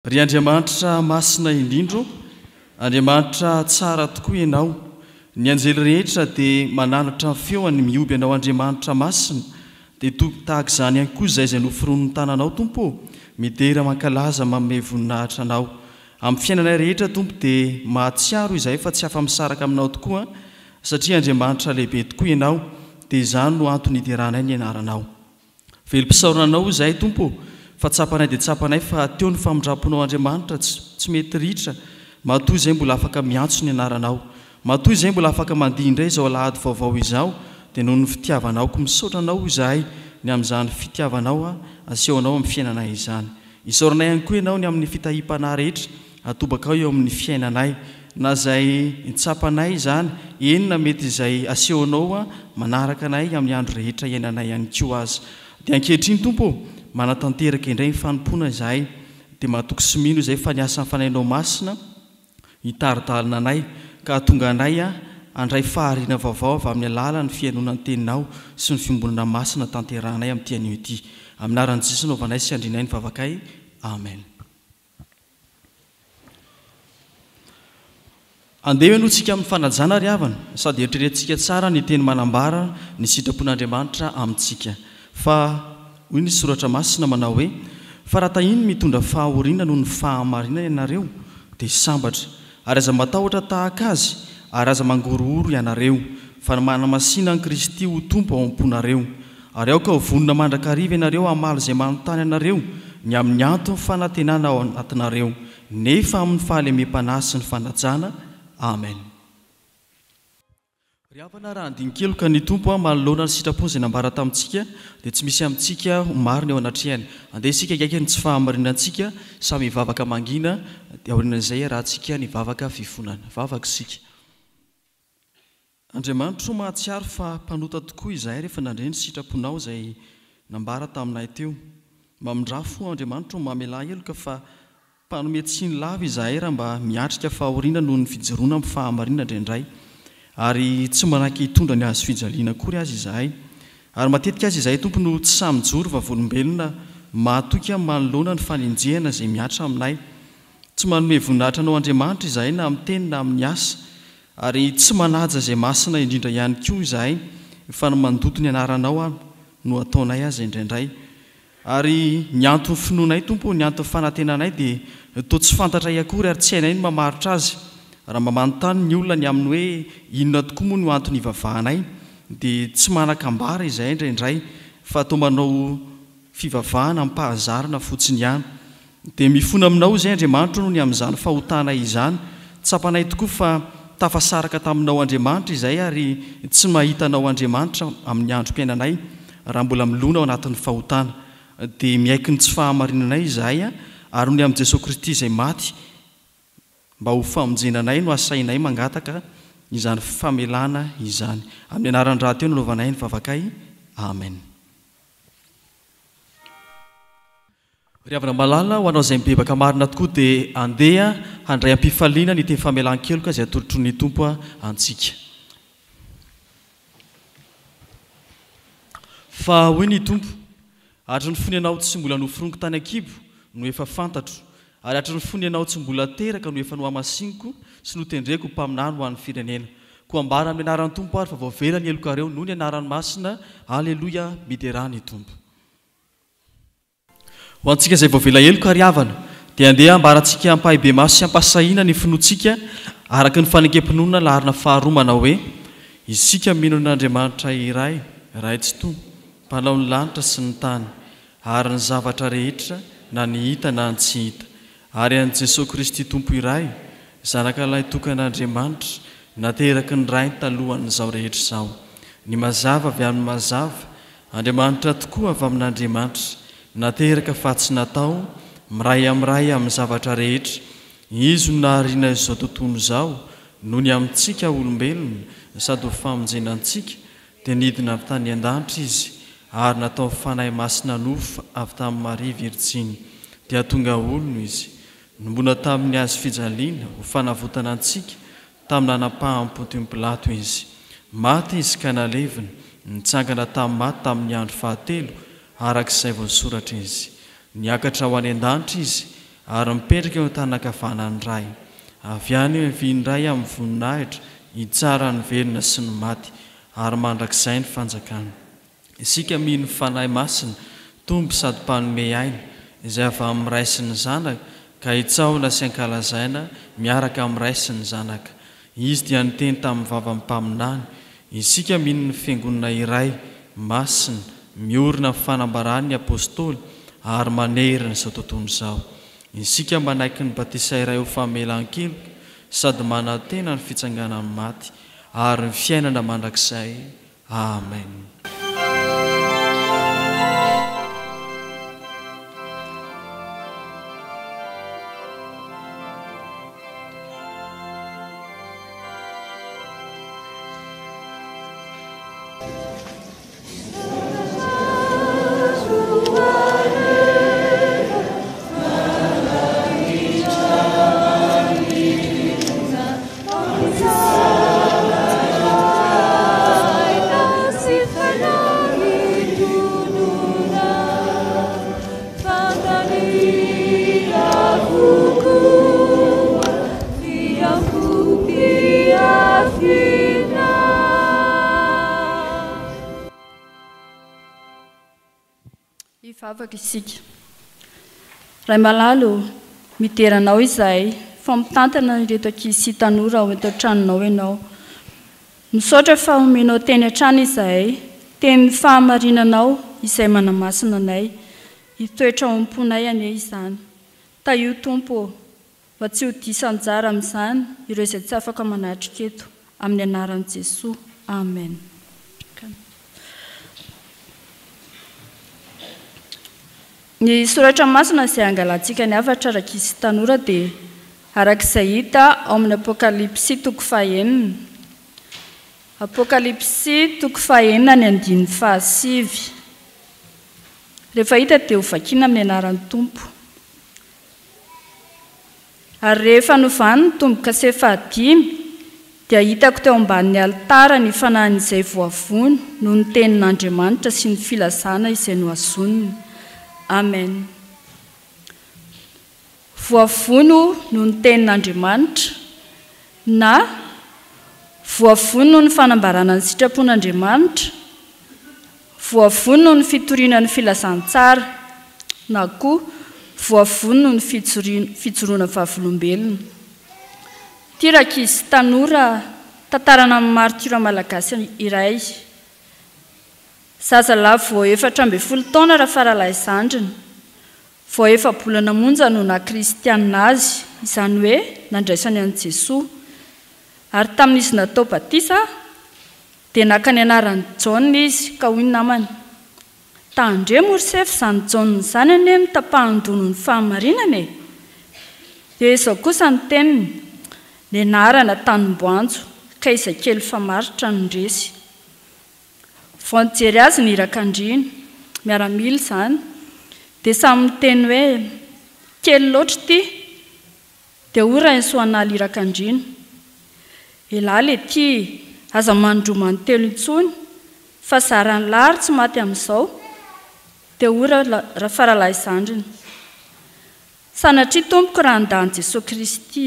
Ry Andriamanitra masina indrindro, Andriamanitra tsara tokoa ianao. Ny anjely rehetra dia mananatra feoany mioby anao Andriamanitra masina, dia tahaka izany ihany koa izay noforon'ny tananao Tompo, midera mankalaza manome voninahitra anao. Amin'ny fiainanay rehetra Tompo dia mahatsiaro izay fa tsy afa-misaraka aminao tokoa, satria Andriamanitra lehibe tokoa ianao, dia izany no antony iteranay ny anaranao. Velom-pisaorana anao izay Tompo, fa tsapanay dia tsapanay fa teo ny famindraponao Andriamanitra tsy mety ritra, matoy izay mbola afaka miantso ny anaranao, matoy izay mbola afaka mandihy indray izao alahady vaovao izao, dia noho ny fitiavanao ko misaotra anao izahay ny amin'izany fitiavanao asehonao amin'ny fiainanay izany. Isaoranay ihany koa ianao ny amin'ny fitahim-panahy rehetra, atobaka ao eo amin'ny fiainanay, na izay tsapanay izany, enina mety izay asehonao manaraka anay amin'ny andro rehetra iainanay ihany koa azy. Dia ankehitriny Tompo, manatanteraka indray ny fanompoana izahay, dia mahatoky simino izay fa niasa fanainao masina hitaridalina anay, ka tonga anay andray fahariana vaovao avy amin'ny alalan'ny fianonan'ny teninao sy ny fimbonana masina tanterahanay amin'ny tian'io ity. Amin'ny anaran'i Jesosy naovanay sy andrinay ny vavakay. Amen. Andeha no tsika amin'ny fanajana ry havana, sady eritreretintsika tsara ny teny manambara ny sitrapon'Andriamanitra amintsika. Fa hoy ny soratra masina manao hoe, fa raha tahiny mitondra fahahoriana noho ny fahamarinana ianareo dia sambatra, ary aza matahotra tahaka azy, ary aza mangorohoro ianareo, fa manamasina an'i Kristy ho Tompo ao am-ponareo. Ary aoka ho vonona mandrakariva ianareo hamaly izay manontany anareo ny amin'ny antony fanantenana ao anatinareo, nefa amin'ny fahalemem-panahy sy ny fanajana. Amen. Ry havana, raha andinikeloka ny Tompo manoloana ny sitrapony izay nambara tamintsika, dia tsy misy amintsika marina eo anatrehany. Andeha isika kaiky ny tsy fahamarinantsika, samy hivavaka mangina, dia aorian'izay raha tsika ny vavaka fifonana. Vavaka isika. Andriamanitra mahatsiaro fa mpanota tokoa izahay rehefa nandre ny sitraponao izay nambara taminay teo. Mamindrafo Andriamanitra mamela heloka fa mpanome tsiny lava izahay raha mba miatrika fahahoriana noho ny fijoroana amin'ny fahamarinana indraindray, ary tsy manaky hitondra ny azo fijaliana akory azy izahay. Ary matetika azy izahay Tompo no tsy samijoro fa volombelona, mahatoky manoloana ny faninjehana izay miatra aminay. Tsy manome voninahitra anao Andriamanitra izahay na amin'ny teny na amin'ny asa, ary tsy manaja izay masina indrindra ihany koa izahay, fa ny mandoto ny anaranao no ataonay azy indraindray. Ary ny antony finoanay Tompo, ny antony fanantenanay dia toa tsy fantatra akory, ary tsy hainay ny mamaritra azy. Raha mba manontany ny olona ny amin'ny hoe inona tokoa moa no antony hivavahanay, dia tsy manan-kambara izahay indraindray, fa toa manao fivavahana ampahazarana fotsiny ihany. Dia mifona aminao izay Andriamanitra noho ny amin'izany fahotanay izany. Tsapanay tokoa fa tafasaraka taminao Andriamanitra izahay, ary tsy mahitanao Andriamanitra amin'ny androm-piainanay raha mbola milona ao anatin'ny fahotana. Dia miaiky ny tsy fahamarinanay izahay, ary ny amin'i Jesosy Kristy izay maty mba ho famonjenanay no asainay mangataka izany famelana izany. Amin'ny anaran'ny rahateo no naovanay ny vavakay. Amen. Ry havana malala, ho anao izay mibebaka marina tokoa dia andeha handray am-pifaliana ny teny famelan-keloka izay atorotro ny Tompo antsika. Fa hoy ny Tompo, hatry ny fony ianao tsy mbola noforoniko tany an-kibo no efa fantatro, ary hatry ny fony ianao tsy mbola teraka no efa nohamasiniko sy notendreko mpaminany ho an'ny firenena. Koa ambara amin'ny anaran'ny Tompo ary fa voavela ny elokareo noho ny anaran'ny masina. Aleloia, miderany Tompo. Ho antsika izay voavela eloka ry havana, dia andeha ambarantsika ampahibe maso sy ampasahina ny finoantsika araka ny fanekem-pinoana larina faharoa manao hoe, isika mino n'Andriamanitra iray, ray tsy toa, mpanao ny lanitra sy ny tany, ary ny zavatra rehetra na ny hita na ny tsy hita, ary an'i Jesosy Kristy Tompo iray, zanak'ilay tokan'Andriamanitra, nateraky ny rainy talohan'izao rehetra izao. Ny mazava avy amin'ny mazava, Andriamanitra tokoa avy amin'Andriamanitra, nateraka fa tsy natao, miray amin'ny zavatra rehetra. Izy no nahariana izao tontolo izao noho ny amintsika olombelona, sady ho famonjenantsika, dia nidina avy tany an-danitra izy, ary natao fanahy masina nofo avy tamin'ny Maria Virjiny, dia tonga olona izy. Nombona tamin'ny azo fijaliana ho fanavotana antsika, tamin'ny anapahany Pontio Pilato izy. Maty izy ka nalevina, nitsangana tamin'ny maty tamin'ny andro fahatelo, arak'izay voasoratra izy. Niakatra ho any an-danitra izy, ary mipetraka eo tanakavanany ray. Avy any eo viany ray amin'ny voninahitra hitsara ny velona sy ny maty ary mandrakizay ny fanjakana. Isika mino fanahy masina tombo sady mpanome aina izay avy amin'ny ray sy ny zanaka ka hitsahona sy ankalazaina miaraka amin'ny ray sy ny zanaka. Izy dia niteny tamin'ny vavan'ny mpaminany. Isika mino ny fiangonana iray masina miorina amin'ny fanambarany apôstôly ary manerina izao tontolo izao. Isika manaiky ny batisa iray ho famelan-keloka sady manantena ny fitsanganan'ny maty ary ny fiainana mandrakizay. Amen. Ivavaka isika. Ray malalo mideranao izahay fa mitantana ireto ankizy sy tanora ao eto an-tranonao ianao. Misaotra fa omenao teny an-trano izahay, teny fahamarinanao izay manamasina anay, hitoetra ao am-ponay anie izany. Taio Tompo, fa tsy ho disan-jara amin'izany ireo izay tsy afaka manatrika eto, amin'ny anaran'i Jesosy. Amen. Ny soratra masina izay angalantsika ny hafatra ankizy sy tanora dia arak'izay hita ao amin'ny Apokalipsy 9. Apokalipsy 9:7. Rehefa hita dia ho vakiana amin'ny anaran'ny Tompo. Ary rehefa novany ny tomboka sy fahadimy dia hitako teo ambanin'ny alitara ny fanahin'izay voavono noho ny tenin'Andriamanitra sy ny filazana izay nohazoniny. Amen. Voavono noho ny tenin'Andriamanitra na voavono noho ny fanambarana ny sitrapon'Andriamanitra, voavono noho ny fitoriana ny filazantsara na koa voavono noho ny fijoroana vavolombelona. Ty ankizy tanora tantarana amin'ny martyra malagasy iray. Zazalahy vao 14 taona raha faralahy zandriny, vao 4 bolana monja no na kristianina azy, izany hoe nandraisany an'i Jesosy. Ary tamin'izy natao batisa dia naka ny anaran'i Jaona izy ka hoy ny namany: "Tandre morisefy izany Jaona izany anie mitapahan-dono ny fahamarinana e." Dia izao kosa ny teniny: "Ny anarana tanimboanjo ka izay kely famaritra no ndresy." Vao nijery azy ny irakandriana, miaramila izany, dia samy miteny hoe: "Kely loatra ity." Dia ora ny soanaly irakandriana: "Elahy le ty aza mandroa manontelo intsony, fa zarany lary tsy maty amin'izao." Dia ora raha faralahy zandriny: "Sanatria tompoko raha andany Jesosy Kristy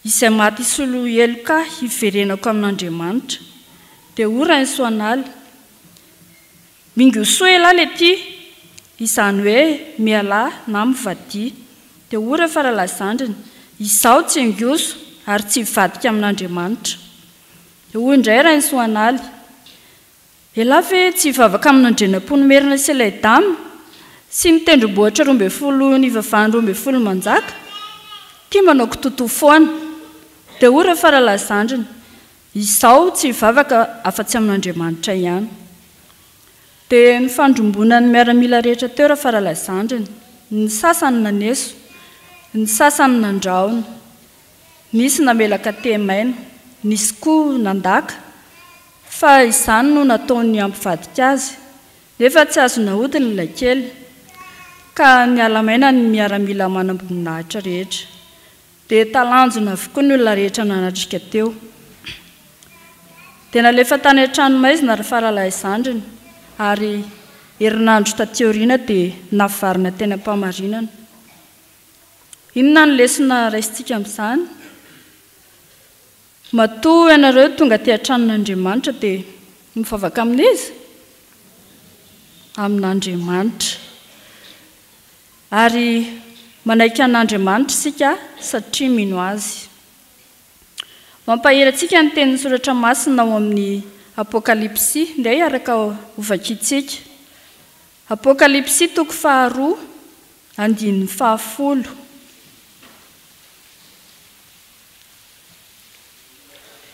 izay maty solo eloka hiverenako amin'Andriamanitra." Dia ora ny soanaly: "Mingosoa elahy le ty", izany hoe mialahy na mivadia. Dia ora faralahy zandriny: "Izaho tsy ingoso ary tsy hivadika amin'Andriamanitra." Dia hoy indray raha ny soanaly: "Elahy ve tsy hivavaka amin'Andrianam-ponomerina sy ilay dama sy ny tendrombohitra 12 ny vavahany 12 manjaka? Ty manao kitoto foana." Dia ora faralahy zandriny: "Izaho tsy hivavaka afa-tsy amin'Andriamanitra ihany." Dia ny fandrombonan'ny miaramila rehetra teo raha faralahy zandriny: ny sasany naneso, ny sasany nandraona, nisy namelaka tehemaina, nisy koa nandaka, fa izany no nataony ampivadika azy, nefa tsy azo nahodiny ilay kely. Ka niala-maina ny miaramila manam-boninahitra rehetra. Dia talanjona avokoa ny olona rehetra nanatrika teo. Dia nalefa tany an-tranomaizina raha faralahy zandriny, ary herinandro taty aoriana dia navarina teny am-pamarinana. Inona ny lesona raisitsika amin'izany? Matoa ianareo tonga ty an-tranon'Andriamanitra dia mivavaka amin'izy? Amin'Andriamanitra. Ary manaiky an'Andriamanitra isika satria mino azy. Mampaherantsika ny tenin'ny soratra masina ao amin'ny Apokalipsy, indray araka hovakintsika. Apokalipsy 2:10.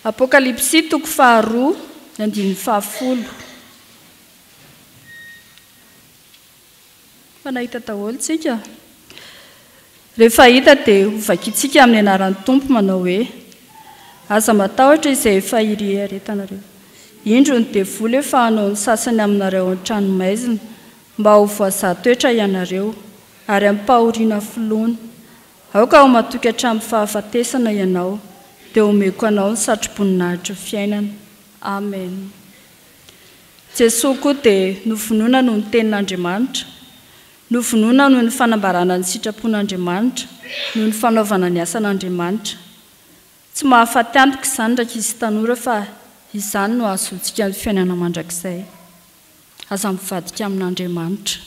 Apokalipsy 2:10. Fa nahita daholo tsika. Rehefa hita dia hovakintsika amin'ny anaran'ny Tompo manao hoe: aza matahotra izay efa iretanareo. Indro ny devoly efa hanao ny sasany aminareo an-trano maizina mba ho voazahatoetra ianareo ary ampahoriana filoana. Aoka ho matoky hatramin'ny fahafatesana ianao dia omeko anao ny satro-boninahitra fiainana. Amen. Jesosy koa dia novonoina noho ny tenin'Andriamanitra, novonoina noho ny fanambarana ny sitrapon'Andriamanitra, noho ny fanaovana ny asan'Andriamanitra. Tsy mahafaty antoka izany ndraiky izy tanora fa izany no ahazoantsika ny fiainana mandrakizay. Aza mivadika amin'Andriamanitra.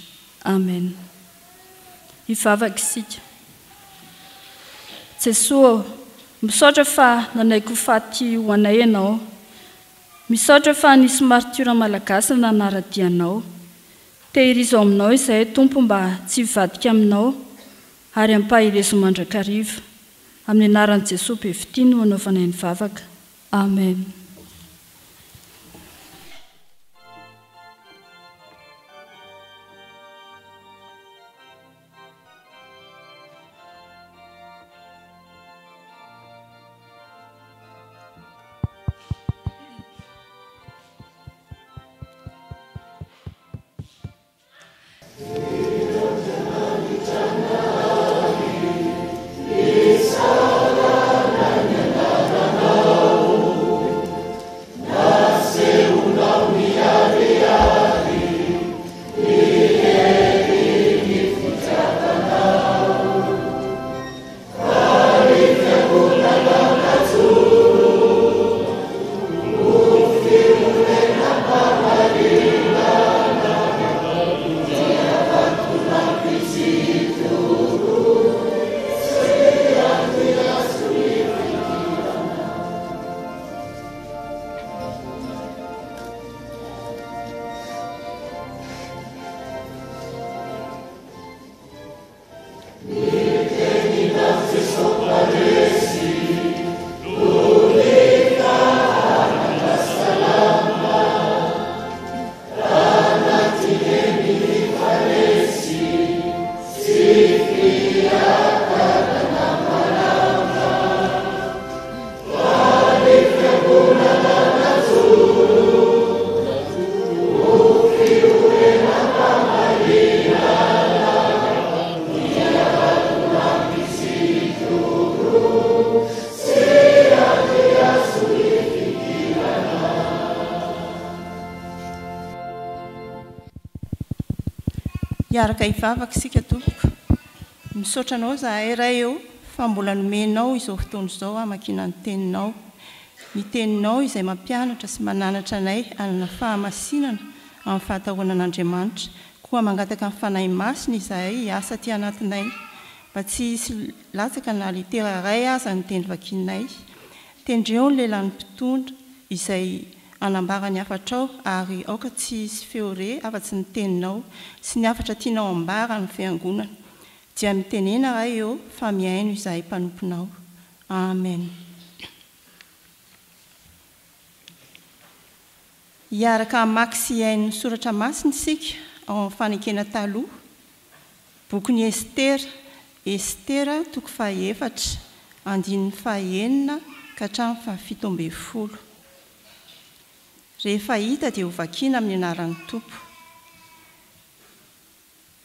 Amen. Hivavaka isika. Jesosy, misaotra fa nanaiko faty ho anay ianao. Misaotra fa nisy martyra malagasy nanaradianao. Tehirizo aminao izay Tompo mba tsy hivadika aminao ary ampahirezo mandrakariva. Amin'ny anaran'i Jesosy be fitiny no anaovanay ny vavaka. Amen. Hiaraka hivavaka isika tompoko. Misaotra anao zahay iray eo fa mbola nomenao izao fotoana izao hamakina ny teninao. Ny teninao izay mampianatra sy mananatra anay hanana fahamasinana amin'ny fahatahoana an'Andriamanitra. Koa mangataka ny fanahy masina izahay hiasa aty anatinay mba tsy hisy latsaka na litera iray aza ny teny vakinay. Tendreo ny lehilahy mpitondra izay anambara ny afatrao ary aoka tsy hisy feore afa-tsy ny teninao sy ny afatra tianao ambara ny fiangonana. Dia mitenena raha eo fa miaino izahay mpanomponao. Amen. Hiaraka mamaky sy hiaino ny soratra masina isika ao amin'ny fanekena taloha. Bokin'i Estera, Estera 4 andininy 9 ka hatramin'ny 17. Rehefa hita dia ho vakiana amin'ny anaran'ny Tompo.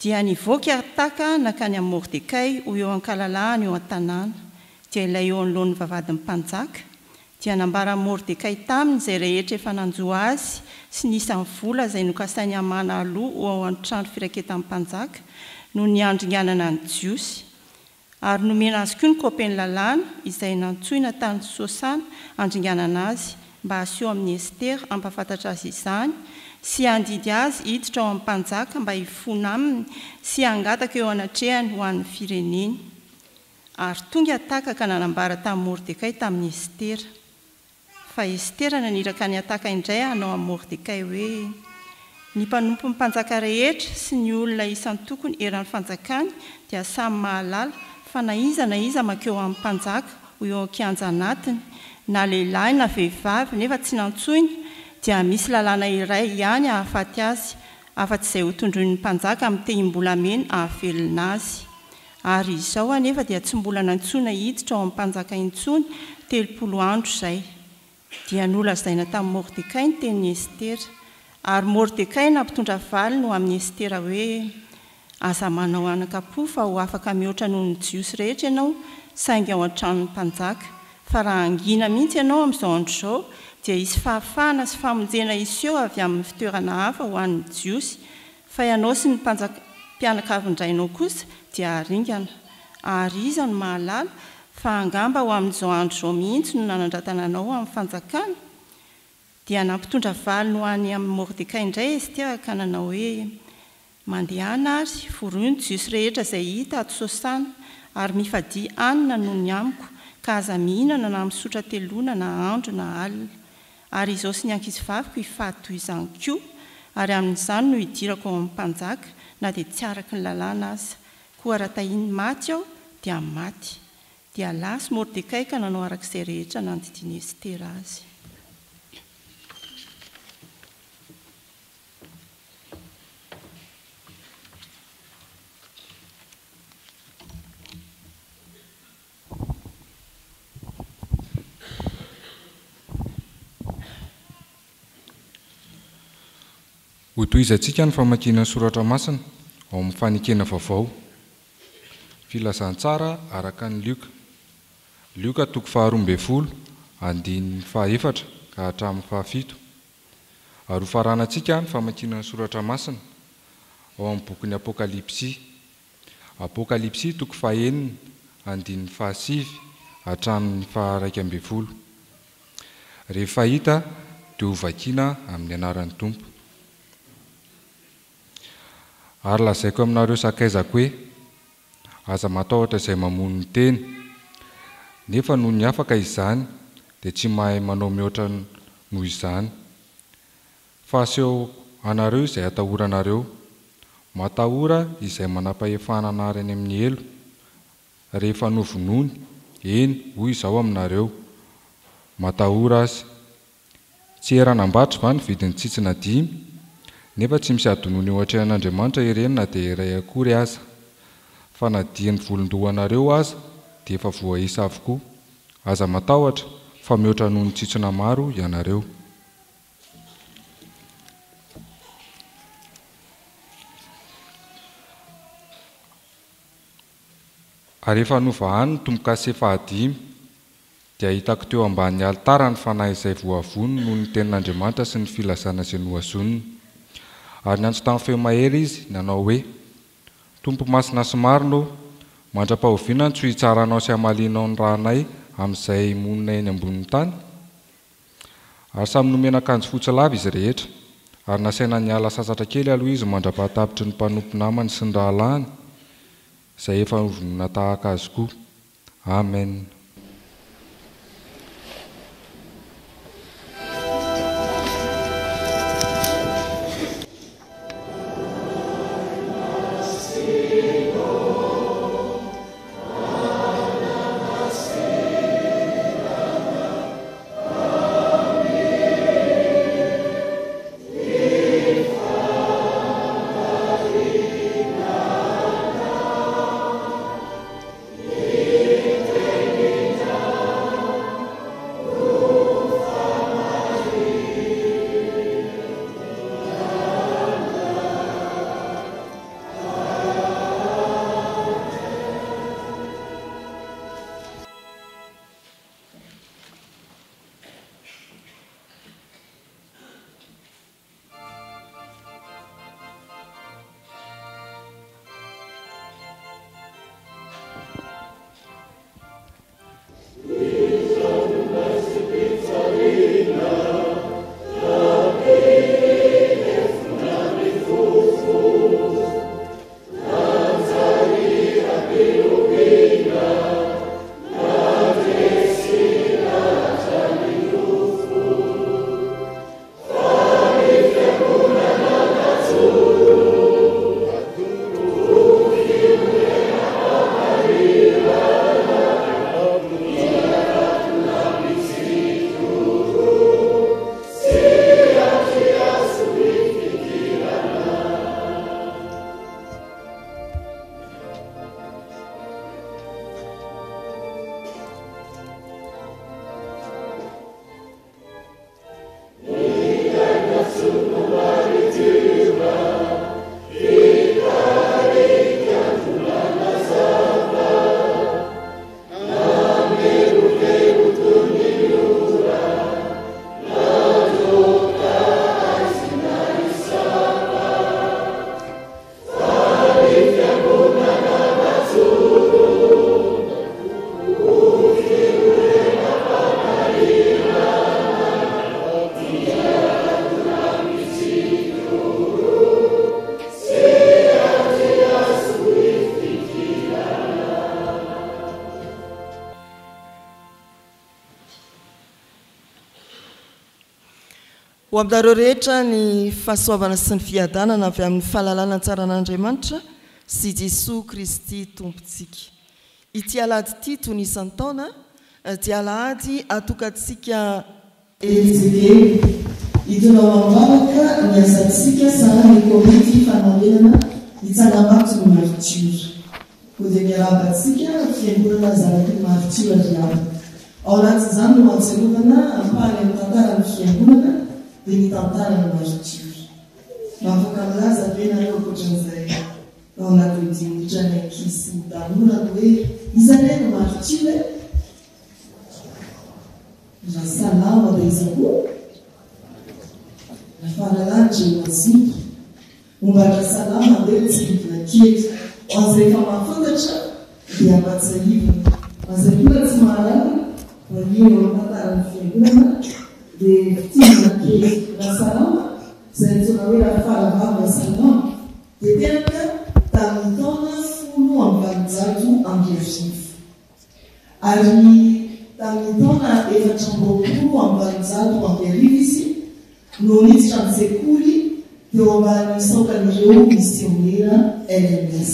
Dia nivoaka Artaka nakany amin'ny Mordekay ho eo an-kalalahany eo an-tanàna. Dia ilay eo anoloan'ny vavadin'ny mpanjaka. Dia nambara Mordekay taminy izay rehetra efa nanjoa azy sy nisan'ny vola izay nokasainy hamana aloha ao an-trano firaketan'ny mpanjaka no niandringanana ny Jiosy. ary nomena azy koa ny kopeny lalàna izay nantsoina tany Sosana andringanana azy mba aseho amin'ny Estera ampafantatra azy izany sy andidy azy hiditra ao amin'ny mpanjaka mba hifona aminy sy hangataka eo anatrehany ho an'ny fireneny. Ary tonga ataka ka nanambara tamin'ny Mordekay tamin'ny Estera. Fa Estera naniraka ny ataka indray hanao amin'ny Mordekay hoe ny mpanompo ny mpanjaka rehetra sy ny olona isan'ny tokony eran'ny fanjakany dia samy mahalala fa na iza makeo amin'ny mpanjaka ho eo an-kianja anatiny na lehilahy na vehivavy nefa tsy nantsoina dia misy lalàna iray ihany hahafaty azy afa-tsy izay ho tondroin'ny mpanjaka amin'ny tehim-bolamena hahavelona azy. Ary izao anefa dia tsy mbola nantsoina hiditra ao amin'ny mpanjaka intsony 30 andro izay. Dia nolazaina tamin'ny Mordekay ny tenin'ny Estera. Ary Mordekay nampitondra valiny ho amin'ny Estera hoe aza manao anaka-po fa ho afaka mihoatra noho ny jiosy rehetra ianao saingy ao an-tranon'ny mpanjaka. Fa raha angina mihitsy ianao amin'izao andro izao dia hisy fahafahana sy famonjena iseho avy amin'ny fitoerana hafa ho an'ny jiosy. Fa ianao sy ny mpianakavindrainao kosa dia haringana. Ary iza no mahalala fa angamba ho amin'izao andro izao mihitsy no nanandratana anao amin'ny fanjakana. Dia nampitondra valiny ho any amin'ny Mordekay indray Estera ka nanao hoe mandehana ary foroy ny jiosy rehetra izay hita ato Sosana ary mifadia anina noho ny amiko ka aza mihinana na misotra teloana na andro na alina. Ary izao sy ny ankizy vaviko hifaty toy izany koa ary amin'izany no hidirako ao amin'ny mpanjaka na dia tsy araka ny lalàna aza. Koa raha tahiny maty aho dia maty. Dia lasa Mordekay ka nanao arak'izay rehetra nandidiany Estera azy. Ho tohizantsika ny famakiana ny soratra masina ao amin'ny fanikena vaovao. Filazantsara araka ny Lioka toko 12 andiny 4 ka hatramin'ny 7. Ary hofaranantsika ny famakiana ny soratra masina ao amin'ny bokin'ny Apokalipsy toko 9 andiny 7 hatramin'ny 12. Rehefa hita dia ho vakiana amin'ny anaran'ny Tompo. Ary lazaiko aminareo sakaizako hoe aza matahotra izay mamono ny teny, nefa noho ny afaka izany dia tsy mahay manao mihoatra noho izany. Fa aseho anareo izay atahoranareo, matahora izay manam-pahefana anarany amin'ny elo, rehefa novonony, eny hoy izao aminareo, matahora azy. Tsy eranambatra va ny vidiny tsitsina 5, nefa tsy misy adonony eo an-trehan'Andriamanitra ireny na dia iray akory aza. Fa na dia ny volondohanareo aza dia efa voaisa avokoa. Aza matahotra fa mihoatra noho ny tsitsina maro ianareo. Ary rehefa novahany ny tombokase 15 dia hitako teo ambanin'ny alitara ny fanahy izay voavony noho ny tenin'Andriamanitra sy ny filazana izay nohazoniny. Ary niantso tamin'ny feo mahery izy nanao hoe Tompo masina sy marina, mandra-pahoviana ny tsy hitsaranao sy hamalinao ny rahanay amin'izay monina eny ambonin'ny tany. Ary samy nomena akanjo fotsy lava izy rehetra, ary nasaina niala sasatra kely aloha izy mandra-pahatapitry ny mpanompo namany sy ny rahalahiny, izay efa vonona tahaka azy koa. Amen. Amen. ho aminareo rehetra ny fahasoavana sy ny fiadanana avy amin'ny fahalalana tsaran'Andriamanitra sy Jesosy Kristy tompontsika. Ity alahady ity toy ny isan-taona dia alahady atokantsika Erizekely itona mambavaka ny asantsika sahany ny komity fanarenana ny tsangambato ny maritiora. Ko dia miarabantsika fiangonana zaraky ny maritiora riaba. Ao anatin'izany no antserovana ampahany amin'ny tantaran'ny fiangonana dia ny tantarany maritiora. Mafaka milaza venareo ankoatran'izay ao anatin'ny dinitra ny ankizy sy ny tanora no hoe izany no maritiora raha salama dia iza koa raha faralanitra eo aziko mombatra salama dia tsy livina kely ho azy rehefa mahafantatra dia ampatsahivana azy koa tsy mahalala manino eo tantaran'ny fiangonana dia fitivina kely raha salama izay nitsona hoe raha faravava salama dia tenaka tamin'ny taona 10 ary tamin'ny taona 420 izy no niditra ny sekoly teo ambany saokan'ireo misionera LMS.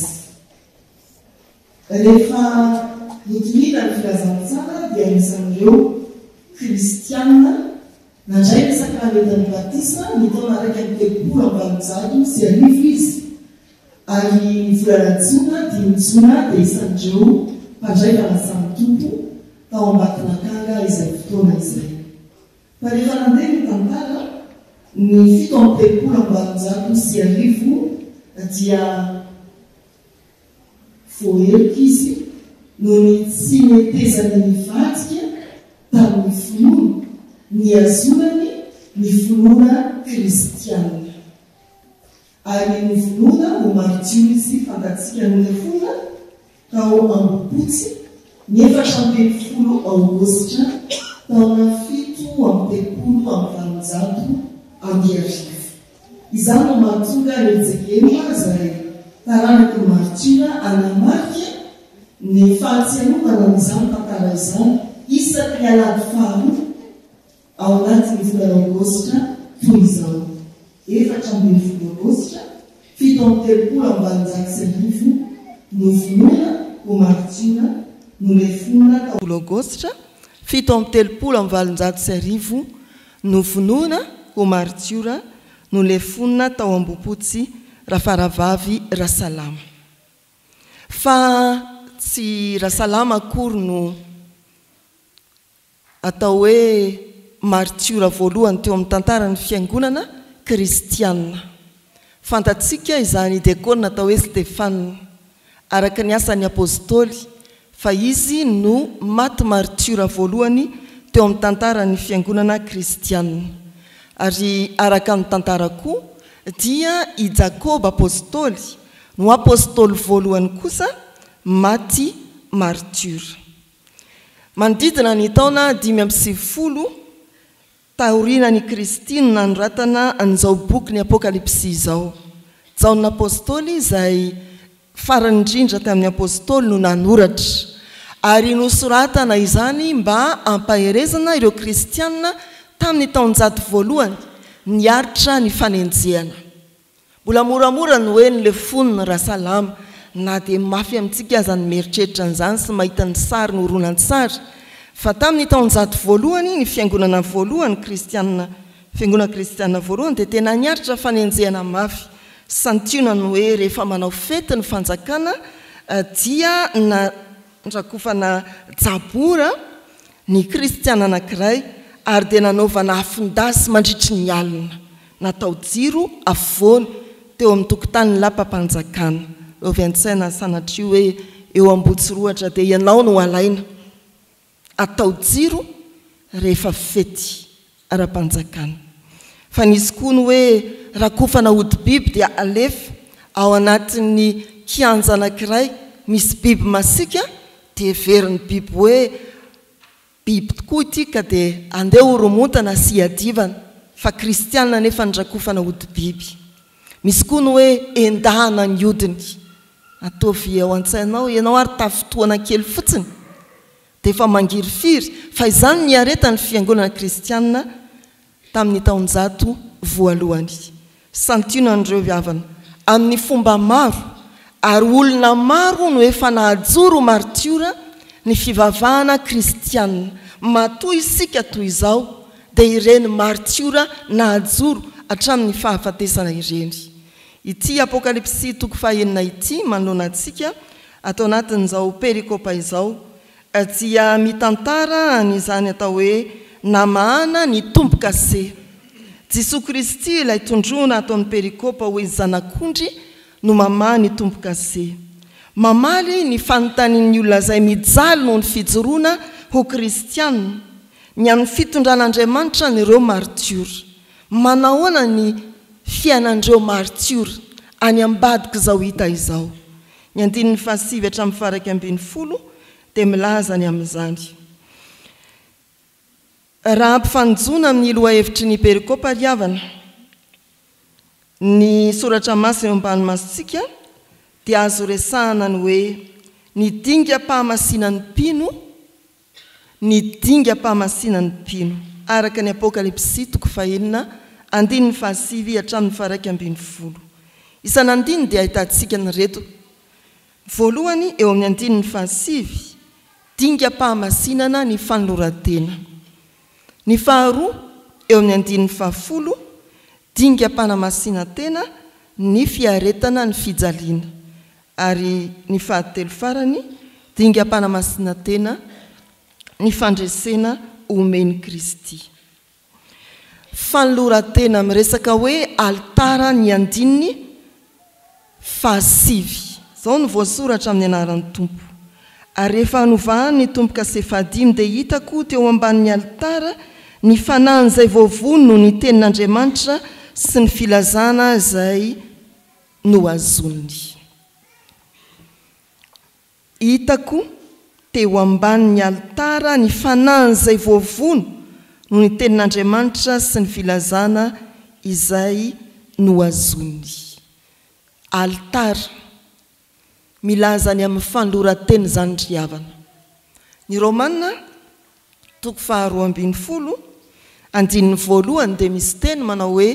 Rehefa nitonina ny filazantsara dia anisan'ireo kristianina nandray ny sakramentan'ny batisa ny taona 130 izy ary ny volana Jona 5 Jona dia isan'ireo mpandray fanasan'ny tompo tao ambatinakanga izay fotoana izay. Fa rehefa nandeha ny tantara ny 730 dia voerika izy no ny tsy netezany ny vadika tamin'ny finoana ny azonany ny finoana kristianina. Ary ny finoana no maritio izy fantatsika no lefona tao ambopotsy ny 7 aogositra taona 730 izany no mahatonga Erizekely izay taranaka maritiora anamarika ny fahatsiarovana amin'izany tantara izany isaky ny alahady faharoa ao anatin'ny volana aogositra toy izao 7 aogositra 730 no finoana ho maritiora no lefona tao aogositra 730 no finoana ho maritiora no lefona tao ambopotsy rafaravavy rasalama. Fa tsy rasalama akory no atao hoe maritiora voalohany teo amin'ny tantaran'ny fiangonana kristianina. Fantatsika izany diakona atao hoe Stefana araka ny asan'ny apôstôly fa izy no maty maritiora voalohany teo amin'ny tantaran'ny fiangonana kristianina. Ary araka ny tantara koa dia i Jakoba apôstôly no apôstôly voalohany kosa maty maritiora. Manodidina ny taona 590 taorinan'ny Kristina nanoratana an'izao boky ny Apokalipsy izao. Jaon'ny apôstôly izay farany indrindra tamin'ny apôstôly no nanoratra ary nosoratana izany mba ampaherezana ireo kristianina tamin'ny taonjato voalohany niaritra ny fanenjehana. Mbola moramora ny hoe ny foniny rasalama na dia mafy amintsika aza ny meritreritra an'izany sy mahita ny sary ny horonan-tsary fa tamin'ny taonjato voalohany ny fiangonana voalohany kristianina fiangonana kristianina voalohany dia tena niaritra fanenjehana mafy. Santiona ny hoe rehefa manao fety ny fanjakana dia nandrakofana jabora ny kristiana anankiray ary dia nanaovana afindasy mandritry ny alina natao jiro afovoany teo amin'ny tokontany lapam-panjakana. Ovian-tsaina sanatria hoe eo Ambotsiroatra dia ianao no alaina atao jiro rehefa fety ara-panjakana. Fa nisy koa ny hoe rakofana ody biby dia alefa ao anatin'ny kianja anankiray misy biby masika dia veriny biby hoe biby tokoa ity ka dia andeha horomontana sy hiadivana fa kristianina nefa nrakofana ody biby. Misy koa ny hoe endahana ny odiny ataovy ao an-tsainao ianao ary tafotoana kely fotsiny dia efa mangirifiry fa izany ny areta ny fiangonana kristianina tamin'ny taonjato voalohany. Santionan'ireo viavana amin'ny fomba maro ary olona maro no efa nahajoro martiora ny fivavahana kristianina. Matoy isika toy izao dia ireny martiora nahajoro hatramin'ny fahafatesana ireny. Ity apokalipsy toko fahaenina ity manoloana antsika atao anatin'izao perikopa izao dia mitantara an'izany atao hoe namahana ny tompo-kase. Jesosy Kristy ilay tondrona atao amin'ny perikopa hoe zanak'ondry no mamaha ny tompo-kase. Mamaly ny fanontanian'ny olona izay mijaly noho ny fijoroana ho kristianina ny amin'ny fitondran'Andriamanitra n'ireo martiora. Manahoana ny fiainan'ireo martiora any ambadika izao hita izao. Ny 19 hatramin'ny faraika 20 dia milaza ny amin'izany. Raha ampifanjona amin'ny loha-hevitry ny perikopa riavana, ny soratra masina eo ambany masontsika dia azo resahana ny hoe ny dingam-pahamasinan'ny mpino, ny dingam-pahamasinan'ny mpino, araka ny apokalipsy toko fahaenina 19 hatramin'ny faraika 20. Isan'andiny dia ahitantsika ny reto. Voalohany eo amin'ny 19 dingam-pahamasinana ny fanoloran-tena. Ny faharoa eo amin'ny 10 dingam-pahamasinantena ny fiaretana ny fijaliana. Ary ny fahatelo farany dingam-pahamasinantena ny fandresena omeny Kristy. Fanoloran-tena miresaka hoe altara ny andininy fahasivy. Zao no voasoratra amin'ny anaran'ny tompo. Ary rehefa hanovahany ny tompo-kase fahadimy dia hitako teo ambanin'ny altara ny fanahy izay voavono noho ny tenin'Andriamanitra sy ny filazana izay noazoniny. Hitako teo ambanin'ny altara ny fanahy izay voavono noho ny tenin'Andriamanitra sy ny filazana izay noazoniny. Altara milaza ny amin'ny fanoloran-teny izany ry havana. Ny Romanina toko faharoa 12 andininy voalohany dia misy teny manao hoe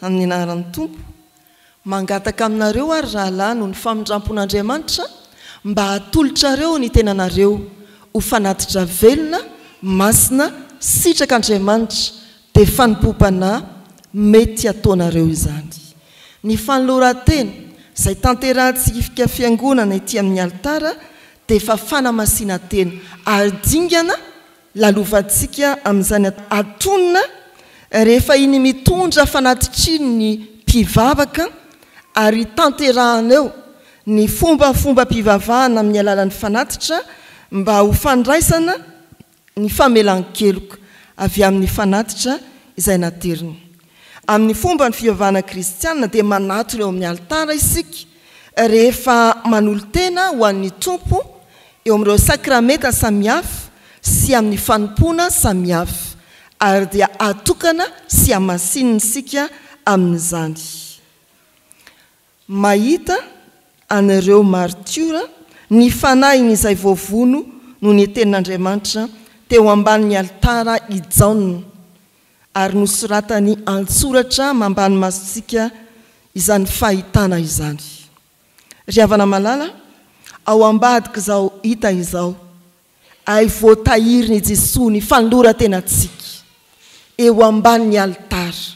amin'ny anaran'ny tompo, mangataka aminareo ary rahalahy noho ny famindrampon'Andriamanitra mba hatolotrareo ny tenanareo ho fanatitra velona, masina, sitrak'Andriamanitra dia fanimpom-panahy mety ataonareo izany. Ny fanoloran-tena izay tanterahantsika fiangonana ety amin'ny altara dia efa fanamasinantena ary dingana lalovantsika amin'izany atonina rehefa iny mitondra fanatitriny ny mpivavaka ary tanterahana eo ny fomba mpivavahana amin'ny alalan'ny fanatitra mba ho fandraisana ny famelan-keloka avy amin'ny fanatitra izay nateriny. Amin'ny fomba ny fivavahana kristianina dia manatona eo amin'ny altara isika rehefa manolo-tena ho an'ny tompo eo amin'ireo sakramenta samihafa sy amin'ny fanompona samihafa ary dia atokana sy hamasinina isika amin'izany. Mahita an'ireo martiora ny fanahiny izay voavono noho ny tenin'Andriamanitra teo ambanin'ny altara ijaonina ary nosoratany antsoratra mambany masontsika izany fahitana izany. Ry havana malala, ao ambadika izao hita izao, ay voatahiry ny Jesosy ny fanoloran-tenantsika eo ambanin'ny altara.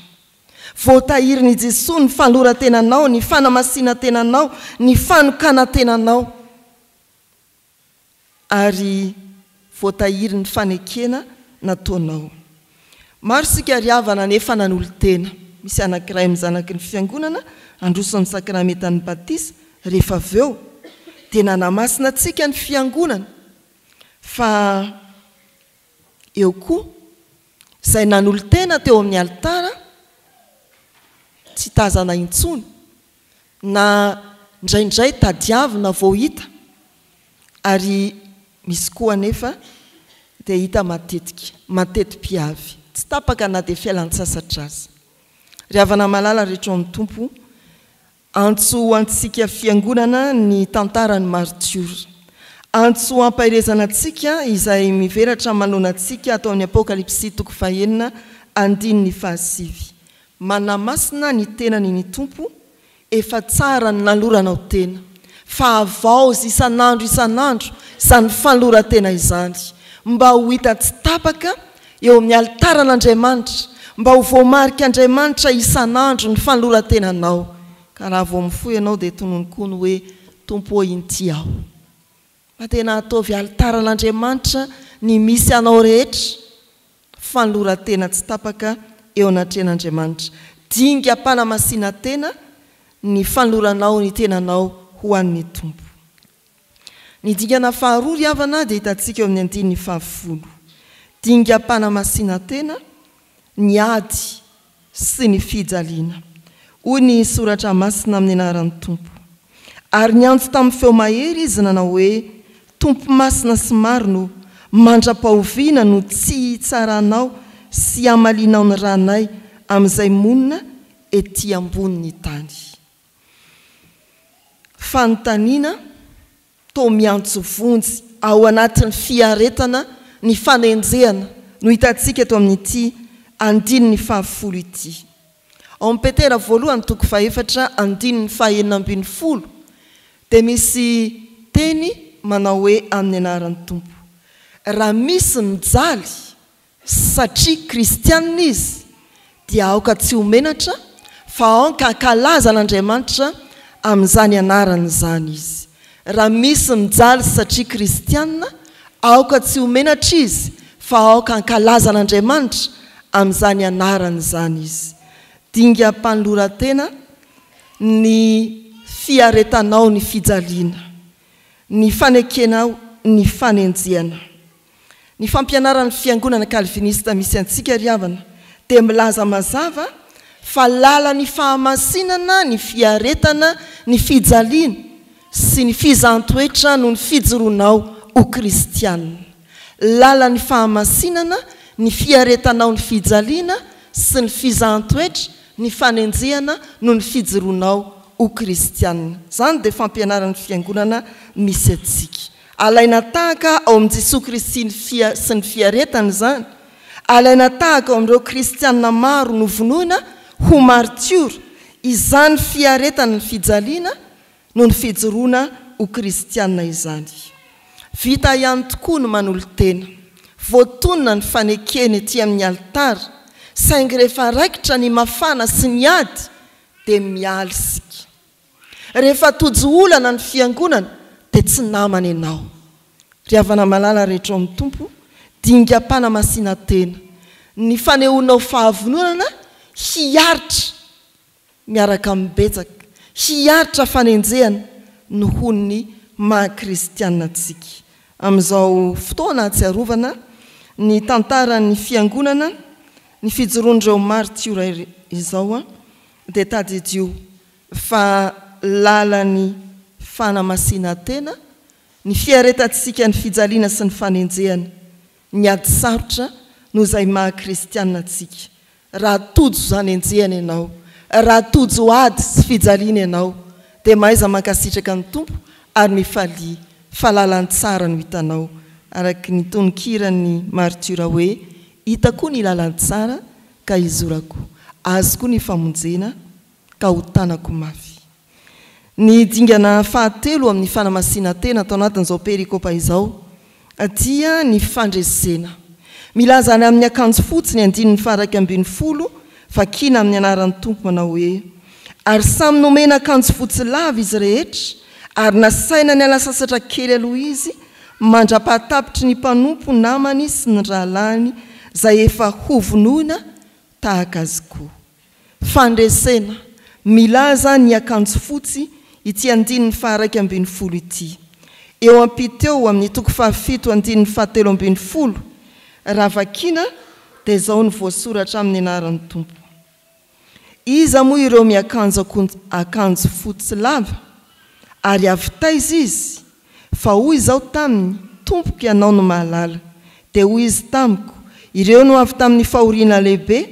Voatahiry ny Jesosy ny fanoloran-tenanao, ny fanamasinantenanao, ny fanokana-tenanao ary voatahiry ny fanekena nataonao. Maro sika ry havana nefa nanolo-tena. Misy anankiray mizanaky ny fiangonana androsan'ny sakramentan'ny batisa rehefa aveo dia nanamasina antsika ny fiangonana fa eo koa izay nanolo-tena teo amin'ny altara tsy tazana intsony na ndraindray tadiavina vao hita ary misy koa nefa dia hita mateti-piavy tsy tapaka na dia fialan-tsasatra azy. Ry havana malala rehetra amin'ny tompo, antso antsika fiangonana ny tantarany martiora. Antso ampairezana antsika izay miveratra manoloana antsika atao amin'ny apokalipsy toko fahaenina andiny ny fahasivy manamasina ny tenany ny tompo efa tsara ny naloranao tena fa avaozy isan'andro izany fanoratena izany mba ho hita tsy tapaka eo amin'ny altaran'Andriamanitra mba ho voamarika Andriamanitra isan'andro ny fanoratenanao ka raha vao mifoy ianao dia tononoko ny hoe tompo inty aho fa tena ataovy altaran'Andriamanitra ny misy anao rehetra fanoratena tsy tapaka eo anatren'Andriamanitra dinga mpanamasiana tena ny fanoranao ny tenanao ho an'ny tompo ny dingana faharoa ry havana dia hitantsika eo amin'ny andininy fahafolo dinga mpanamasiana tena ny ady sy ny fijaliana hoy ny soratra masina amin'ny anaran'ny tompo ary ny antso tamin'ny feo mahery izy nanao hoe tompo masina sy maro no mandra-pahoviana no tsy tsaranao sy amalinao ny ranay amin'izay monina ety ambony tany fanontaniana to miantso vonjy ao anatin'ny fiaretana ny fanenjehana no hitantsika eto amin'ity andininy fahafolo ity ao amin'ny Petera voalohany toko faefatra andininy fahaenina ambin'ny folo dia misy teny manao hoe amin'ny anaran'ny tompo raha misy mijaly satria kristianina izy dia aoka tsy homenatra fa aoka kalaza n'Andriamanitra amin'izany anarany izany izy raha misy mijaly satria kristianina aoka tsy homenatra izy fa aoka kalaza n'Andriamanitra amin'izany anarany izany izy dinga mpanolorantena ny fiaretanao ny fijaliana ny fanekenao ny fanenjehana ny fampianaran'ny fiangonana kalvinista misy antsika ry havana dia milaza mazava fa lala ny fahamasinana ny fiaretana ny fijaliana sy ny fizantoetra no ny fijoronao ho kristianina lala ny fahamasinana ny fiaretanao ny fijaliana sy ny fizantoetra ny fanenjehana no ny fijoronao ho kristianina zany dia fampianaran'ny fiangonana misy atsika alaina tahaka ao amin'i Jesosy Kristy sy ny fiaretana zany alaina tahaka ao amin'ireo kristianina maro novonoina ho martiora izany fiaretana ny fijaliana no ny fijoroana ho kristianina izany vita ihany tokoa ny manolo-tena voatonina ny fanekeny ety amin'ny altara saingy rehefa raikitra ny mafana sy ny ady dia mialy sika rehefa tojo olana ny fiangonana dia tsy namana ianao ry havana malala rehetra ao amin'ny tompo dinga mpanamasiana tena ny fanehoanao fahavononana hiaritra miaraka mibetsaka hiaritra fanenjehana no hony maha-kristianina antsika amin'izao fotoana atsiarovana ny tantaran'ny fiangonana ny fijoron'ireo martiora izao dia tadidio fa lalany fanamasiana tena ny fiaretantsika ny fijaliana sy ny fanenjehana ny ady sarotra no izay maha-kristianina antsika raha tojo zany enjehana ianao raha tojo ady sy fijaliana ianao dia mahaiza mankasitraka ny tompo ary mifalia fa lalany tsara no hitanao araka ny tononkirany martiora hoe hita koa ny lalany tsara ka izorako azo koa ny famonjena ka ho tanako mafy ny dingana fahatelo amin'ny fanamasiana tena atao anatin'izao perikopa izao dia ny fandresena milaza ny amin'ny akanjo fotsy ny andininy faharaiky ambin'ny folo fakina amin'ny anaran'ny tompo manao hoe ary samy nomena akanjo fotsy lava izy rehetra ary nasaina ny alasasatra kely aloha izy mandra-pahatapitry ny mpanompo namany sy ny rahalany zay efa hovonoina tahaka azy koa fandresena milaza ny akanjo fotsy ity andininy faharaiky ambin'ny folo ity eo ampiteo amin'ny toko fahafito andininy fahatelo ambin'ny folo raha vakina dia izao ny voasoratra amin'ny anaran'ny tompo iza moa ireo miakanjo akanjo fotsy lava ary avitaiza izy fa hoy izao taminy tompoko ianao no mahalala dia hoy izy tamiko ireo no avy tamin'ny fahoriana lehibe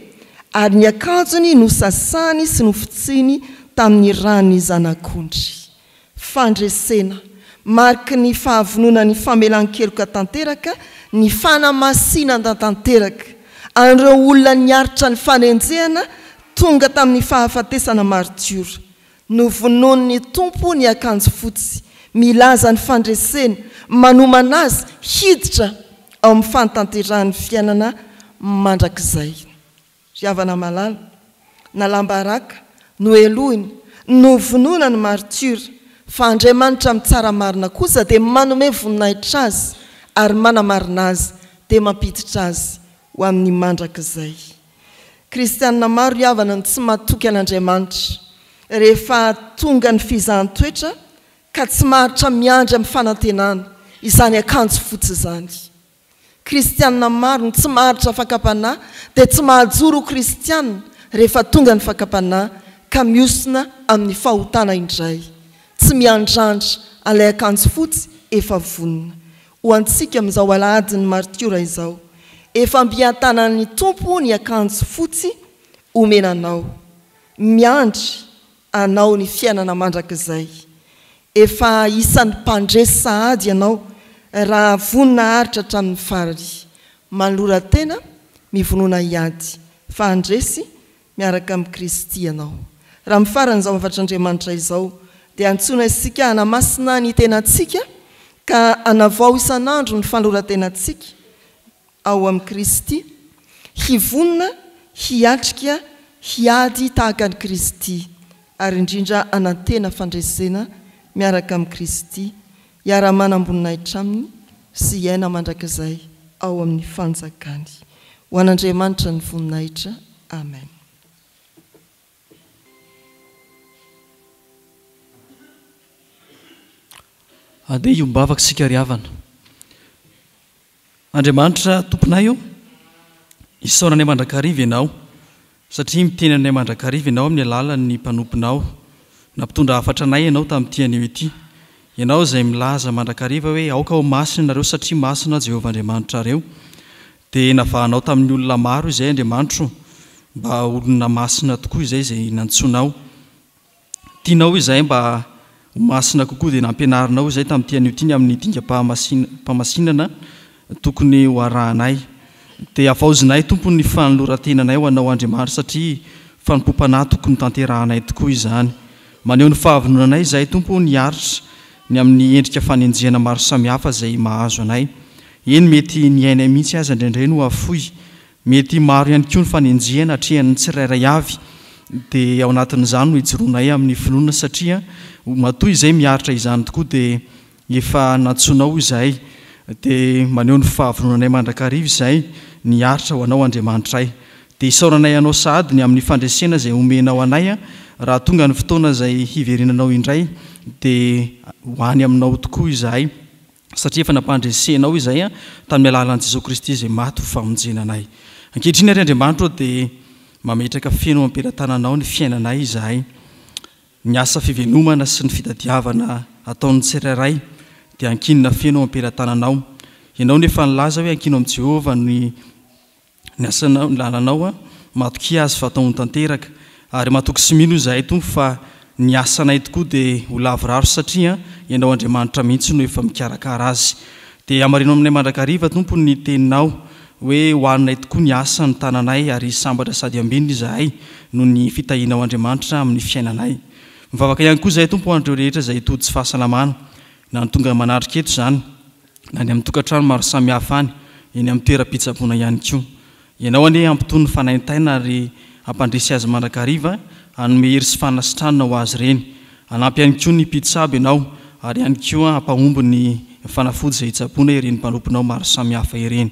ary ny akanjony no sasany sy nofitsiny tamin'ny rany zanak'ondry fandresena mariky ny fahavonona ny famelan-keloka tanteraka ny fanamasinan-tanteraka an'ireo olona niaritra ny fanenjehana tonga tamin'ny fahafatesana martiora novonoany tompo ny akanjo fotsy milaza ny fandreseny manomana azy hiditra ao amin'ny fantanterahany fiainana mandrakizay ry havana malala na lambaraka no elohiny no vonona ny martiora fa Andriamanitra mitsara marina kosa dia manome voninahitra azy ary manamarina azy dia mampiditra azy ho amin'ny mandrakizay. Kristianina maro havana ny tsy matoky an'Andriamanitra rehefa tonga ny fizahan-toetra ka tsy maharitra miandry amin'ny fanantenana izany akanjo fotsy izany. Kristianina maro ny tsy maharitra fakapanahy dia tsy mahajoro kristianina rehefa tonga ny fakapanahy ka miosina amin'ny fahotana indray, tsy miandrandra alay akanjo fotsy efa vonona. Ho antsika amin'izao alahadin'ny martiora izao, efa mbiantanan'ny tompo ny akanjo fotsy omenanao, miandry anao ny fiainana mandrakizay. Efa isan'ny mpandresy sahady ianao raha vonina haritra hatramin'ny farany. Manolora tena mivonona hiady fa handresy miaraka amin'ny Kristy ianao. Raha mifaran'izao mafatr'Andriamanitra izao dia antsoina isika hanamasina ny tenantsika ka hanavao isan'andro ny fanoratenantsika ao amin'ny Kristy, hivonina, hiatrika, hiady tahaka ny Kristy ary indrindra anantena fandresena miaraka amin'ny Kristy, hiara-manam-boninahitra aminy sy hiaina mandrakizay ao amin'ny fanjakany. Ho an'Andriamanitra ny voninahitra. Amen. Andeha iombavaka sika ry havana. Andriamanitra tomponay io, isaoranay mandrakariva ianao, satria miteny anay mandrakariva ianao amin'ny alalan'ny mpanomponao. Nampitondra hafatra anay ianao tamin'ity anio ity. Ianao izay milaza mandrakariva hoe aoka ao masina nareo satria masina Jehovah Andriamanitra reo. Dia navahanao tamin'ny olona maro izay Andriamanitra mba olona masina tokoa izay nantsoinao. Tianao izay mba masina kokoa dia nampianarinao izay tamin'ity anio ity amin'ny dingam-pamasinana tokony ho arahanay. Dia avaozinay tompony fanolorantenanay ho anao Andriamanitra satria fanompom-panahy tokony tanterahanay tokoa izany. Maneho ny fahavononanay izay tompo ny aritra ny amin'ny endrika fanenjehana maro samihafa izay mahazo anay. Eny mety ny ainay mihitsy aza indraindray no afoy, mety maro ihany koa ny fanenjehana hatrehany tsirairay avy, dia ao anatin'izany no hijoroanay amin'ny finoana satria matoy izay miaritra izany tokoa dia efa nantsoinao izay. Dia maneho ny fahavononanay mandrakariva izay ny aritra ho anao Andriamanitray. Dia isaoranay anao sahady ny amin'ny fandresena izay omenao anay raha tonga ny fotoana izay hiverenanao indray dia hoany aminao tokoa izahay satria efa nampandresenao izay tamin'ny alalan'i Jesosy Kristy izay maty ho famonjenanay. Ankehitriny ary Andriamanitra dia mametraka feno ampelantananao ny fiainanay izahay. Ny asa fivenomana sy ny fitadiavana ataon'ny tsirairay dia ankinina feno ampelantananao. Ianao nefa nilaza hoe ankino amin'i Jehovah ny asanao, ny lalanao matoky azy fa ataony tanteraka. Ary matoky sy mino izahay tompo fa ny asanay tokoa dia ho lavoraro satria ianao Andriamanitra mihitsy no efa mikarakara azy. Dia amarinao aminay mandrakariva tompo ny teninao hoe hoaninay tokoa ny asa ny tananay ary sambatra sady ambinina izahay no ny fitahianao Andriamanitra amin'ny fiainanay. Mivavaka ihany koa izahay tompo ho an'ireo rehetra izay tody tsy fahasalamana na ny tonga manatrika eto izany na ny amin'ny tokantrano maro samihafa any, eny amin'ny toeram-pitsaboana ihany koa. Ianao anie ampitony ny fanaintaina ary ampandresy azy mandrakariva hanome hery sy fanasitranana ho azy ireny. Hanampy ihany koa ny mpitsabo ianao ary ihany koa hampahomby ny fanafody izay hitsaboana ireny mpanomponao maro samihafa ireny.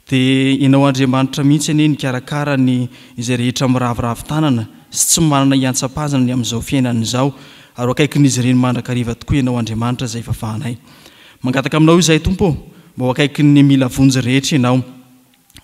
Dia ianao Andriamanitra mihitsy anie nikarakara ny izay rehetra miravoravo tanana sy tsy manana hiantsapazana ny amin'izao fiainana izao ary akaikin'izy ireny mandrakariva tokoa ianao Andriamanitra izay vavanay. Mangataka aminao izay tompo mba ho akaikin'ny mila vonjy rehetra ianao,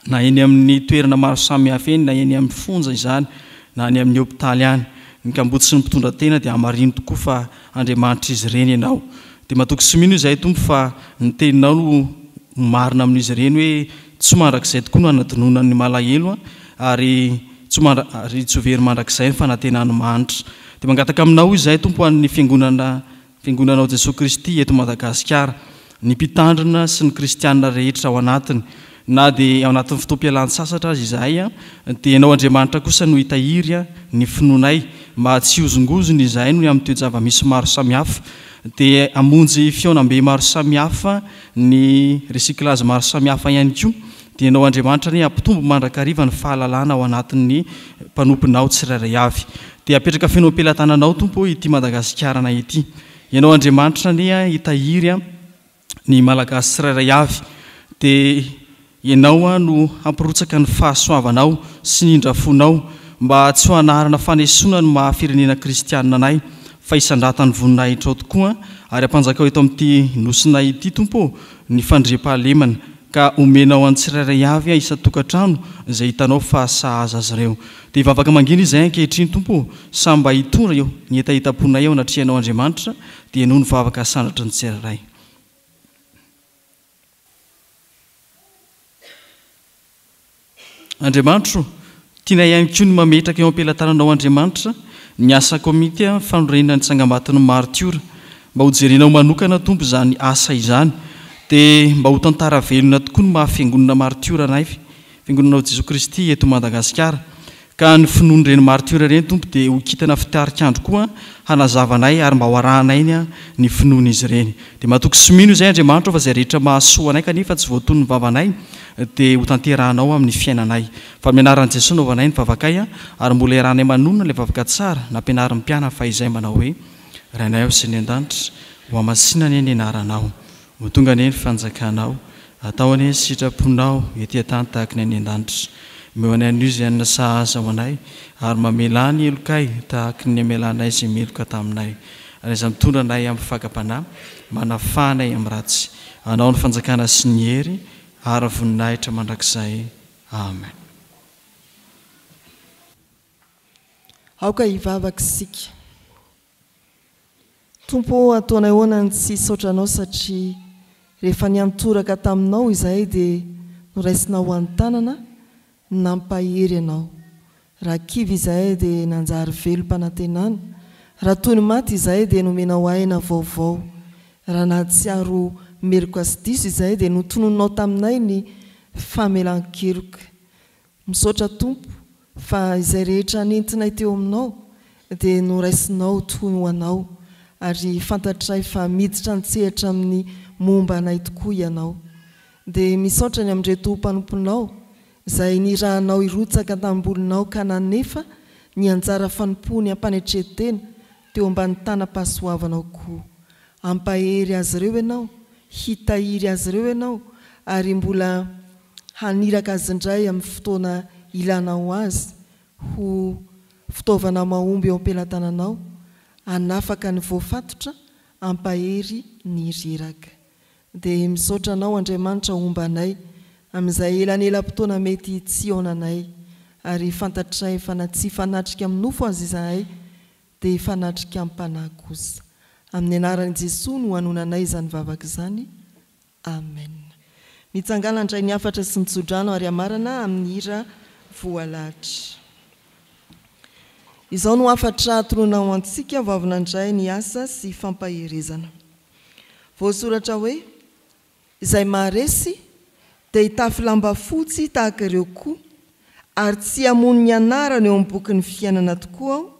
na eny amin'ny toerana maro samihafa eny, na eny amin'ny fonja izany, na ny amin'ny hôpitaly any. Ny kambotsy sy ny mpitondra tena dia hamarino tokoa fa Andriamanitra izy ireny ianao. Dia matoky sy mino izay tompo fa ny teninao no marina amin'izy ireny hoe tsy mandrakizay tokoa no anadinonan'ny malahelo ary tsy very mandrakizay ny fanantenany manitra. Dia mangataka aminao izay tompo an'ny fiangonanao Jesosy Kristy eto Madagasikara, ny mpitandrina sy ny kristianina rehetra ao anatiny, na dia ao anatin'ny fotoam-pialan-tsasatra azy izahay dia ianao Andriamanitra kosa no hitahiry ny finoanay mba tsy hozongozony izahay no amin'ny toe-java-misy maro samihafa dia amonjy fionam-be maro samihafa ny recyclage maro samihafa ihany koa dia ianao Andriamanitra ny ampitombo mandrakariva ny fahalalana ao anatin'ny mpanomponao tsirairay avy dia apetraka feno am-pelantananao tompo ity Madagasikara ity ianao Andriamanitra ny hitahiry ny malagasy tsirairay avy dia ianao no hampirotsaka ny fahasoavanao sy ny indrafonao mba tsy ho anarana fanesona ny mahafirenena kristianina anay fa isandratany voninahitra ao tokoa ary ampanjakao eto amin'ity nosina ity tompo ny fandriam-pahalemana ka omenao any tsirairay avy isa-tokantrano izay hitanao fa sahaza azy ireo dia hivavaka mangina izay ankehitriny tompo sa mba hitondra eo ny etahitam-ponay eo natrianao Andriamanitra dia noho ny vavaka sandratry ny tsirairay. Andriamanitra tiana ihany koa ny mametraka eo am-pelantananao Andriamanitra ny asa komity fanorenana ny tsangambaton'ny martiora mba ho jerenao manokana tompo izany asa izany dia mba ho tantara velona tokoa ny mahafiangonana martiora anay fiangonanao Jesoa Kristy eto Madagasikara ka ny finoany ireny martiora ireny tompo dia ho kitana fitarikandro koa hanazavanay ary mba ho arahanay ny finoany izy ireny dia mahatoky somino izay Andriamanitra fa izay rehetra mahasoa anay kanefa tsy voatony ny vavanay dia ho tanterahanao amin'ny fiainanay fa mianaran'i Jesosy naovanay ny vavakay ary mbola iarahanay manonona ilay vavaka tsara nampianarin'ny mpiana fa izay manao hoe rainay ao sy ny an-danitra ho amasinany ny anaranao ho tonga ny fanjakanao atao any sitraponao etỳ tany tahaka ny any an-danitra meo any an'io izay anina sahaza ao anay ary mamela ny elokay tahaka ny amelanay izay meloka taminay ary izay mitondra anay amin'ny fakapanahy manafanay amin'ny ratsy anao ny fanjakana sy ny hery ary voninahitra mandrakizay. Amen. Aoka hivavaka isika. Tompo ataonay hoana ny tsy saotranao satria rehefa niantoraka taminao izahay dia noraisinao an-tanana nampahery ianao. Raha kivy izahay dia nanjary velom-panantenana. Raha toy ny maty izahay dia nomenao aina vaovao. Raha nahatsiaro meloka sy diso izahay dia notononao taminay ny famelan-keloka. Misaotra Tompo fa izay rehetra nentinay teo aminao dia noraisinao toy ho anao ary fantatray fa miditra nitsehatra amin'ny momba anay tokoa ianao. Dia misaotra ny amin'ireo mpanomponao izay nirahanao irotsaka tambolinao ka nanefa ny anjara fanompony ampanetretena teo ambany tanam-pahasoavanao koa. Ampahery azy ireo ianao, hitahiry azy ireo ianao ary mbola haniraka azy indray amin'ny fotoana ilanao azy ho fitaovana mahomby eo am-pelantananao, hanafaka ny voafatotra, ampahery ny reraka. Dia misaotra anao Andriamanitra ombanay amin'izay elanelam-potoana mety tsy aonanay ary fantatray fa na tsy fanatrika amin'ny nofo azy izahay dia fanatrika amin'ny mpanahy kosa. Amin'ny anaran'i Jesosy no hanonanay izany vavaka izany. Amen. Mitsangana indray ny afatra sy nitsodrano ary amarana amin'ny hira voalahatra. Izao no afatra toroana antsika vavina indray ny asa sy fampaherezana. Voasoratra hoe izay maharesy dia hitafy lamba fotsy tahaka ireo koa ary tsy hamono ny anarany eo amin'ny bokin'ny fiainana tokoa aho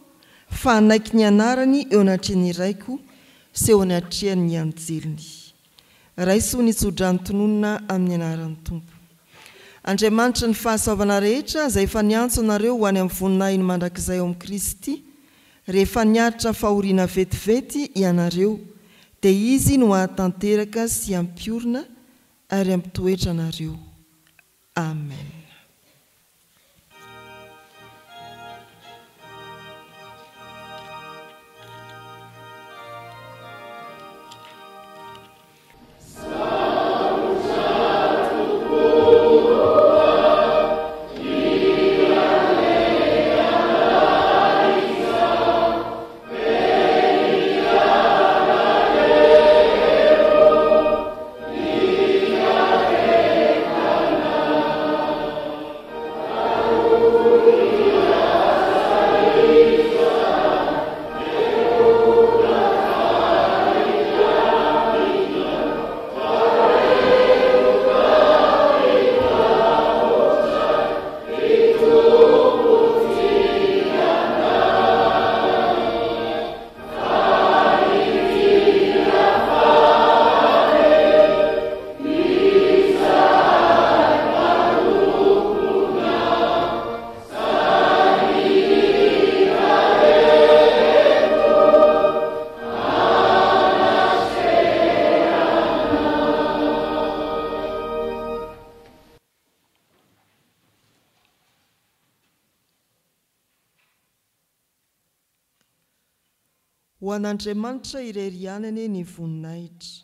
fa hanaiky ny anarany eo anatrehany iraiko sy eo anatrehany anjeliny. Raiso ny tsodrany tononona amin'ny anaran'ny Tompo. Andriamanitra ny fahasoavana rehetra izay efa niantso anareo ho any amin'ny voninahiny mandrakizay ao amin'ny Kristy rehefa niaritra fahoriana vetivety ianareo dia izy no hahatanteraka sy hampiorina ary hampitoetra anareo. Amen. ho an'andriamanitra irerianany ny voninahitra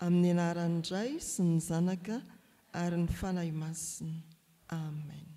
amin'ny anaran'ny Ray sy ny Zanaka ary ny fanahy masina. Amen.